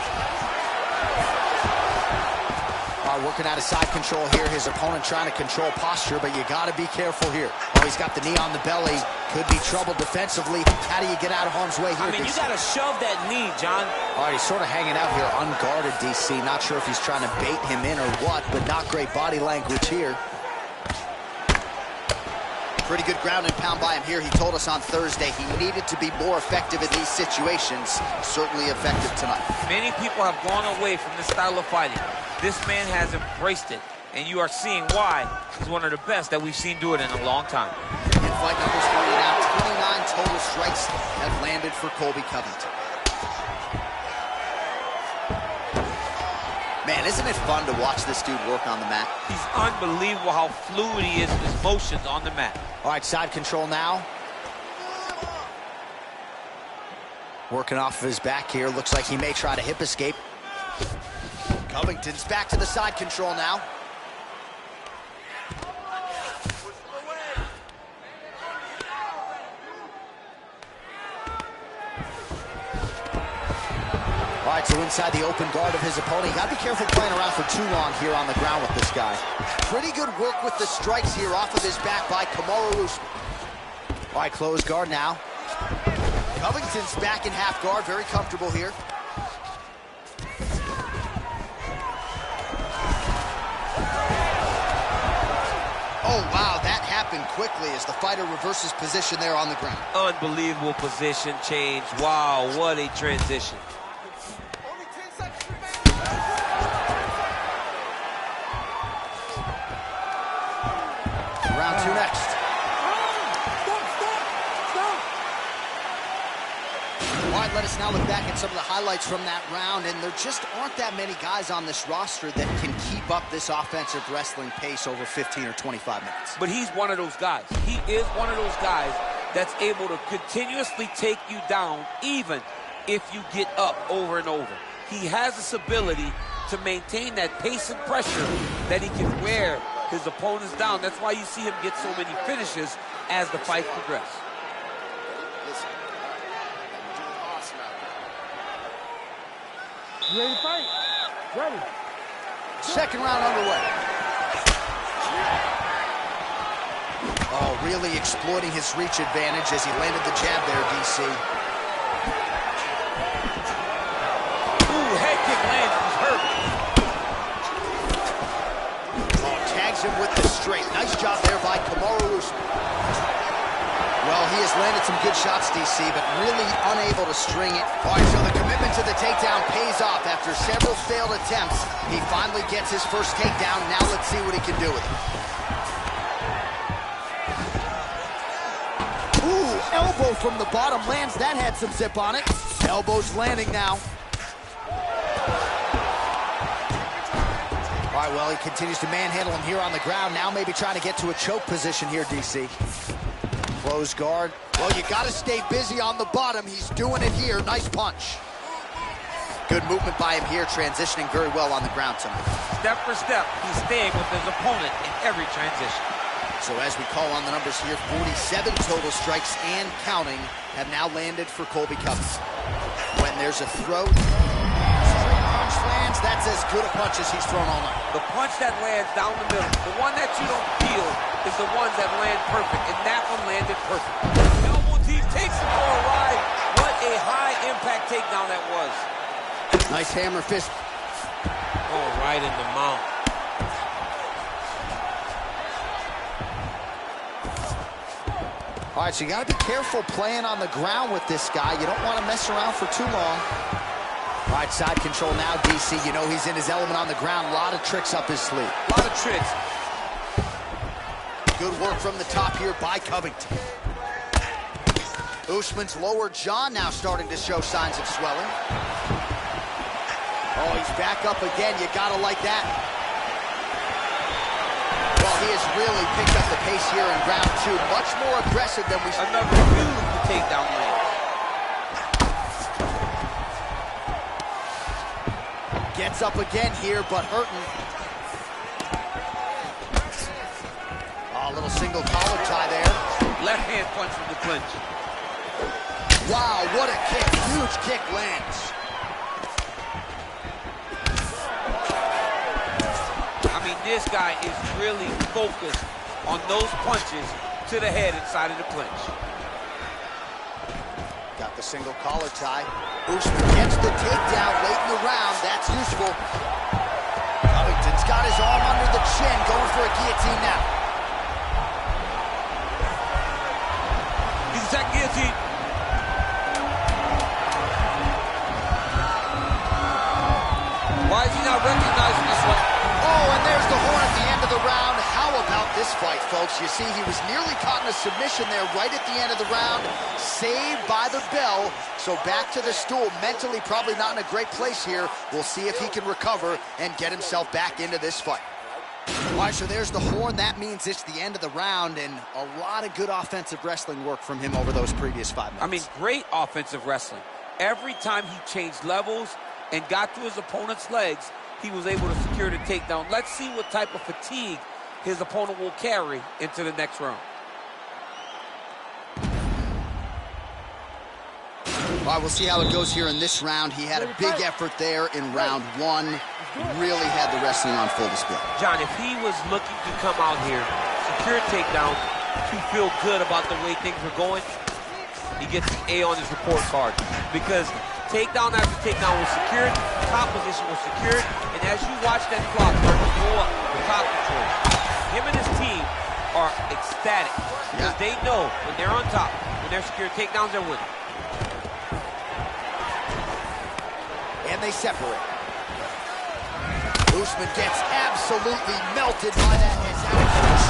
Working out of side control here. His opponent trying to control posture, but you got to be careful here. Oh, he's got the knee on the belly. Could be trouble defensively. How do you get out of harm's way here? I mean, you got to shove that knee, John. All right, he's sort of hanging out here unguarded, DC. Not sure if he's trying to bait him in or what, but not great body language here. Pretty good ground and pound by him here. He told us on Thursday he needed to be more effective in these situations. Certainly effective tonight. Many people have gone away from this style of fighting. This man has embraced it, and you are seeing why he's one of the best that we've seen do it in a long time. And fight numbers for you now. 29 total strikes have landed for Colby Covington. Man, isn't it fun to watch this dude work on the mat? He's unbelievable how fluid he is in his motions on the mat. All right, side control now. Working off of his back here. Looks like he may try to hip escape. Covington's back to the side control now. All All right, so inside the open guard of his opponent. You got to be careful playing around for too long here on the ground with this guy. Pretty good work with the strikes here off of his back by Kamaru Usman. All right, closed guard now. Covington's back in half guard, very comfortable here. Oh, wow, that happened quickly as the fighter reverses position there on the ground. Unbelievable position change. Wow, what a transition. Round two next. All right, let us now look back at some of the highlights from that round, and there just aren't that many guys on this roster that can keep up this offensive wrestling pace over 15 or 25 minutes. But he's one of those guys. He is one of those guys that's able to continuously take you down even if you get up over and over. He has this ability to maintain that pace and pressure that he can wear his opponents down. That's why you see him get so many finishes as the fight progresses. You ready to fight? Ready. Second round underway. Oh, really exploiting his reach advantage as he landed the jab there, DC. Ooh, head kick lands. He's hurt. Oh, tags him with the straight. Nice job there by Kamaru Usman. Well, he has landed some good shots, DC, but really unable to string it. All right, so the commitment to the takedown pays off. After several failed attempts, he finally gets his first takedown. Now let's see what he can do with it. Ooh, elbow from the bottom lands. That had some zip on it. Elbows landing now. All right, well, he continues to manhandle him here on the ground. Now maybe trying to get to a choke position here, DC. Close guard. Well, you got to stay busy on the bottom. He's doing it here. Nice punch. Good movement by him here, transitioning very well on the ground tonight. Step for step, he's staying with his opponent in every transition. So as we call on the numbers here, 47 total strikes and counting have now landed for Colby Covington. When there's a throw, straight punch lands, that's as good a punch as he's thrown all night. The punch that lands down the middle, the one that you don't feel, is the ones that land perfect, and that one landed perfect. Elbow deep takes him for a ride. What a high impact takedown that was. Nice hammer fist. Oh, right in the mount. All right, so you got to be careful playing on the ground with this guy. You don't want to mess around for too long. All right, side control now, DC. You know he's in his element on the ground. A lot of tricks up his sleeve. A lot of tricks. Good work from the top here by Covington. Usman's lower jaw now starting to show signs of swelling. Oh, he's back up again. You gotta like that. Well, he has really picked up the pace here in round two. Much more aggressive than we saw. Another beautiful takedown land. Gets up again here, but hurting. Oh, a little single collar tie there. Left hand punch from the clinch. Wow, what a kick. Huge kick lands. I mean, this guy is really focused on those punches to the head inside of the clinch. Got the single collar tie. Usman gets the takedown late in the round. That's useful. Covington's got his arm under the chin, going for a guillotine now. He's that guillotine. Why is he not recognizing this one? Oh, and there's the horn at the end of the round. How about this fight, folks? You see, he was nearly caught in a submission there right at the end of the round. Saved by the bell. So back to the stool. Mentally probably not in a great place here. We'll see if he can recover and get himself back into this fight. All right, so there's the horn. That means it's the end of the round, and a lot of good offensive wrestling work from him over those previous 5 minutes. I mean, great offensive wrestling. Every time he changed levels and got to his opponent's legs, he was able to secure the takedown. Let's see what type of fatigue his opponent will carry into the next round. All right, we'll see how it goes here in this round. He had a big effort there in round one. He really had the wrestling on full display. John, if he was looking to come out here, secure a takedown, to feel good about the way things were going, he gets an A on his report card. Because takedown after takedown was secured, top position was secured, and as you watch that clock start to go up, the top control, him and his team are ecstatic. Because they know when they're on top, when they're secured takedowns, they're winning. And they separate. Usman gets absolutely melted by that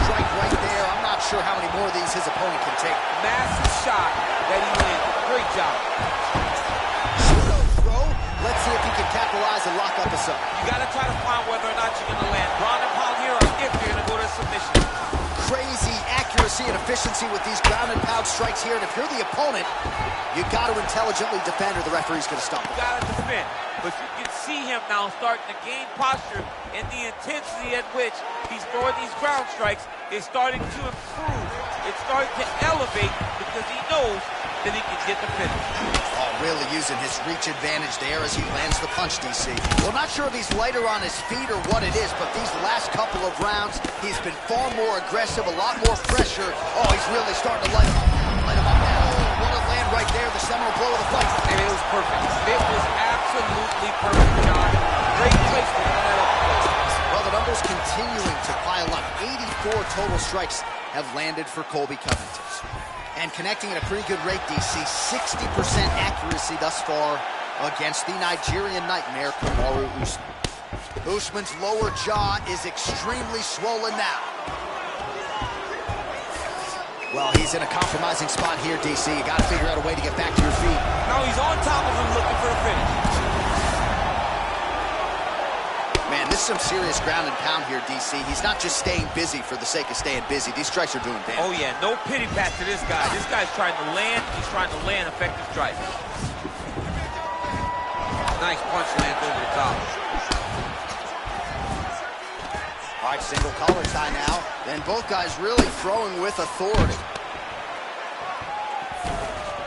strike right there. I'm not sure how many more of these his opponent can take. Massive shot that he landed. Great job. Pseudo throw. Let's see if he can capitalize and lock up a sub. You got to try to find whether or not you're going to land ground and pound here or if you're going to go to submission. Crazy accuracy and efficiency with these ground and pound strikes here. And if you're the opponent, you got to intelligently defend or the referee's going to stop it. You got to defend. But you can see him now starting to gain posture, and the intensity at which he's throwing these ground strikes is starting to improve. It's starting to elevate because he knows that he can get the finish. Oh, really using his reach advantage there as he lands the punch, DC. Well, not sure if he's lighter on his feet or what it is, but these last couple of rounds, he's been far more aggressive, a lot more pressure. Oh, he's really starting to light him up. Light him up now. Oh, what a land right there, the seminal blow of the fight. And it was perfect. It was absolutely perfect, John. Great placement on that uppercut. Well, the numbers continuing to pile up. 84 total strikes have landed for Colby Covington. And connecting at a pretty good rate, DC. 60% accuracy thus far against the Nigerian nightmare, Kamaru Usman. Usman's lower jaw is extremely swollen now. Well, he's in a compromising spot here, DC. You got to figure out a way to get back to your feet. Now he's on top of him looking for a finish. Man, this is some serious ground and pound here, DC. He's not just staying busy for the sake of staying busy. These strikes are doing damage. Oh, yeah. No pity pat to this guy. This guy's trying to land. He's trying to land effective strikes. Nice punch lands over the top. All right, single collar tie now. And both guys really throwing with authority.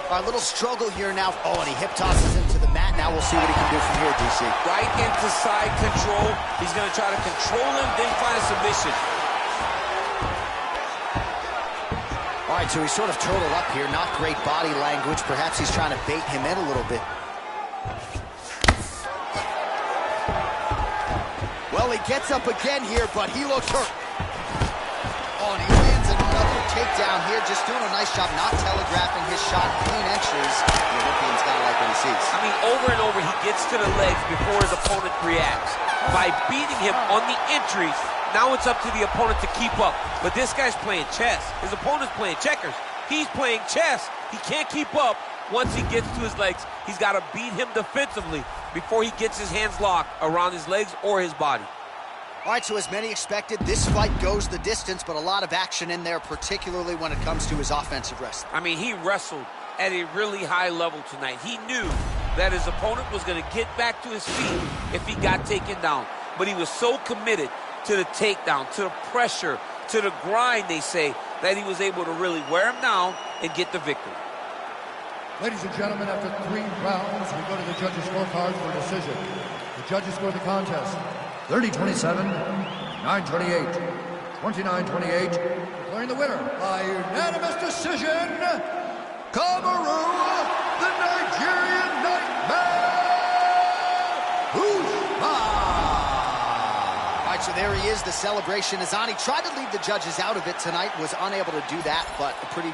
All right, little struggle here now. Oh, and he hip tosses into the mat. Now we'll see what he can do from here, DC. Right into side control. He's going to try to control him, then find a submission. All right, so he's sort of turtled up here. Not great body language. Perhaps he's trying to bait him in a little bit. Well, he gets up again here, but he looks hurt. Oh, and he lands another takedown here, just doing a nice job not telegraphing his shot, clean entries. The Olympian's got to like what he sees. I mean, over and over, he gets to the legs before his opponent reacts. By beating him on the entries, now it's up to the opponent to keep up. But this guy's playing chess. His opponent's playing checkers. He's playing chess. He can't keep up. Once he gets to his legs, he's got to beat him defensively before he gets his hands locked around his legs or his body. All right, so as many expected, this fight goes the distance, but a lot of action in there, particularly when it comes to his offensive wrestling. I mean, he wrestled at a really high level tonight. He knew that his opponent was going to get back to his feet if he got taken down. But he was so committed to the takedown, to the pressure, to the grind, they say, that he was able to really wear him down and get the victory. Ladies and gentlemen, after 3 rounds, we go to the judges' scorecards for decision. The judges score the contest 30-27, 9-28, 29-28, declaring the winner by unanimous decision, Kamaru, the Nigerian Nightmare, Usman. All right, so there he is. The celebration is on. He tried to leave the judges out of it tonight, was unable to do that, but a pretty